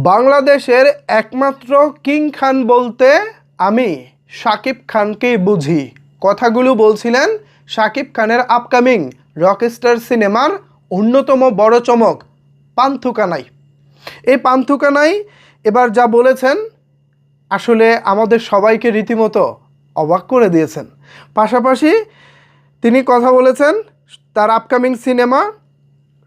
বাংলাদেশের একমাত্র কিং খান বলতে আমি শাকিব খানকেই বুঝি। কথাগুলো বলছিলেন শাকিব খানের আপকামিং রকস্টার সিনেমার অন্যতম বড় চমক পান্থু কানাই। এই পান্থু কানাই এবার যা বলেছেন আসলে আমাদের সবাইকে রীতিমতো অবাক করে দিয়েছেন। পাশাপাশি তিনি কথা বলেছেন তার আপকামিং সিনেমা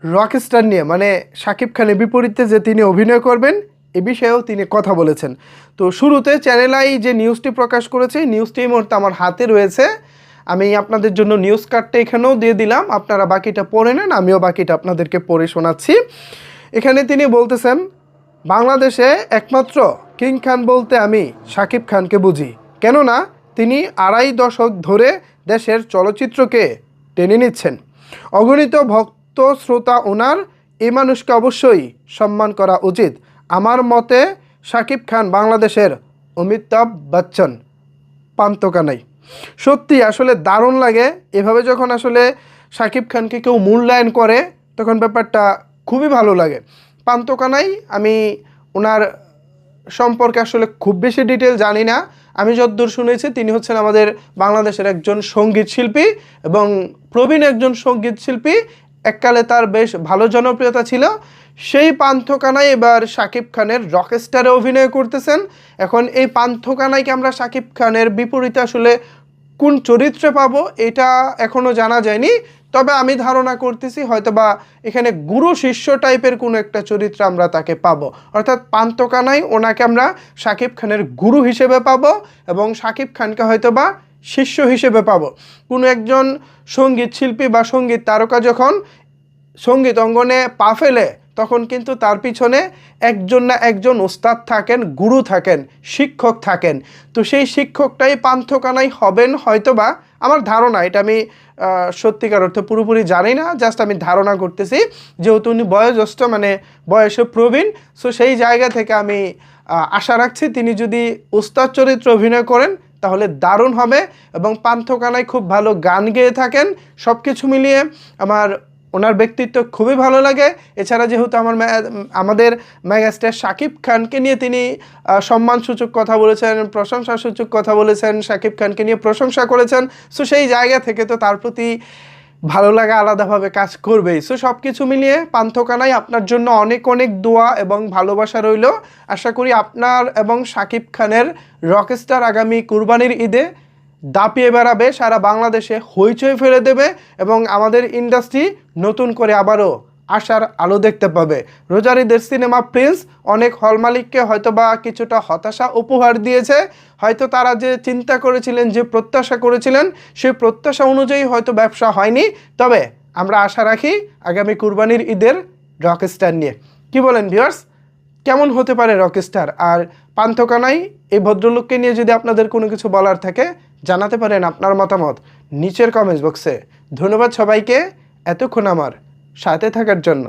রকস্টার নিয়ে, মানে শাকিব খানের বিপরীতে যে তিনি অভিনয় করবেন এ বিষয়েও তিনি কথা বলেছেন। তো শুরুতে চ্যানেল আই যে নিউজটি প্রকাশ করেছে নিউজটি এই মুহূর্তে আমার হাতে রয়েছে। আমি আপনাদের জন্য নিউজ কার্ডটা এখানেও দিয়ে দিলাম, আপনারা বাকিটা পড়ে নেন, আমিও বাকিটা আপনাদেরকে পড়ে শোনাচ্ছি। এখানে তিনি বলতেছেন, বাংলাদেশে একমাত্র কিং খান বলতে আমি শাকিব খানকে বুঝি, কেননা তিনি ২.৫ দশক ধরে দেশের চলচ্চিত্রকে টেনে নিচ্ছেন। অগণিত ভক্ত শ্রোতা ওনার, এই মানুষকে অবশ্যই সম্মান করা উচিত। আমার মতে শাকিব খান বাংলাদেশের অমিতাভ বচ্চন। পান্থু কানাই সত্যি আসলে দারুণ লাগে। এভাবে যখন আসলে শাকিব খানকে কেউ মূল্যায়ন করে তখন ব্যাপারটা খুবই ভালো লাগে। পান্থু কানাই আমি ওনার সম্পর্কে আসলে খুব বেশি ডিটেল জানি না। আমি যতদূর শুনেছি তিনি হচ্ছেন আমাদের বাংলাদেশের একজন সঙ্গীত শিল্পী এবং প্রবীণ একজন সঙ্গীত শিল্পী। এককালে তার বেশ ভালো জনপ্রিয়তা ছিল। সেই পান্থু কানাই এবার শাকিব খানের রকস্টারে অভিনয় করতেছেন। এখন এই পান্থু কানাইকে আমরা শাকিব খানের বিপরীতে আসলে কোন চরিত্রে পাবো এটা এখনও জানা যায়নি, তবে আমি ধারণা করতেছি হয়তোবা এখানে গুরু শিষ্য টাইপের কোনো একটা চরিত্র আমরা তাকে পাবো। অর্থাৎ পান্থু কানাই ওনাকে আমরা শাকিব খানের গুরু হিসেবে পাবো এবং শাকিব খানকে হয়তোবা শিষ্য হিসেবে পাবো। কোনো একজন সঙ্গীত শিল্পী বা সঙ্গীত তারকা যখন সঙ্গীত অঙ্গনে পা ফেলে তখন কিন্তু তার পিছনে একজন না একজন ওস্তাদ থাকেন, গুরু থাকেন, শিক্ষক থাকেন। তো সেই শিক্ষকটাই পান্থু কানাই হবেন হয়তোবা, আমার ধারণা। এটা আমি সত্যিকার অর্থে পুরোপুরি জানি না, জাস্ট আমি ধারণা করতেছি। যেহেতু উনি বয়োজ্যেষ্ঠ, মানে বয়সে প্রবীণ, সো সেই জায়গা থেকে আমি আশা রাখছি তিনি যদি ওস্তাদ চরিত্রে অভিনয় করেন তাহলে দারুণ হবে। এবং পান্থু কানাই খুব ভালো গান গেয়ে থাকেন। সব কিছু মিলিয়ে আমার ওনার ব্যক্তিত্ব খুবই ভালো লাগে। এছাড়া যেহেতু আমাদের মেগাস্টার শাকিব খানকে নিয়ে তিনি সম্মানসূচক কথা বলেছেন, প্রশংসাসূচক কথা বলেছেন, শাকিব খানকে নিয়ে প্রশংসা করেছেন। সো সেই জায়গা থেকে তো তার প্রতি ভালো লাগা আলাদাভাবে কাজ করবেই। সো সব কিছু মিলিয়ে পান্থু কানাই আপনার জন্য অনেক অনেক দোয়া এবং ভালোবাসা রইল। আশা করি আপনার এবং শাকিব খানের রকস্টার আগামী কুরবানির ঈদে দাপিয়ে বেড়াবে, সারা বাংলাদেশে হইচই ফেলে দেবে এবং আমাদের ইন্ডাস্ট্রি নতুন করে আবারও আশার আলো দেখতে পাবে। রোজার ঈদের সিনেমা প্রিন্স অনেক হল মালিককে হয়তোবা কিছুটা হতাশা উপহার দিয়েছে। হয়তো তারা যে চিন্তা করেছিলেন, যে প্রত্যাশা করেছিলেন, সেই প্রত্যাশা অনুযায়ী হয়তো ব্যবসা হয়নি। তবে আমরা আশা রাখি আগামী কুরবানির ঈদের রকস্টার নিয়ে। কি বলেন ভিউয়ার্স, কেমন হতে পারে রকস্টার? আর পান্থু কানাই এই ভদ্রলোককে নিয়ে যদি আপনাদের কোনো কিছু বলার থাকে জানাতে পারেন আপনার মতামত নিচের কমেন্টস বক্সে। ধন্যবাদ সবাইকে এতক্ষণ আমার সাথে থাকার জন্য।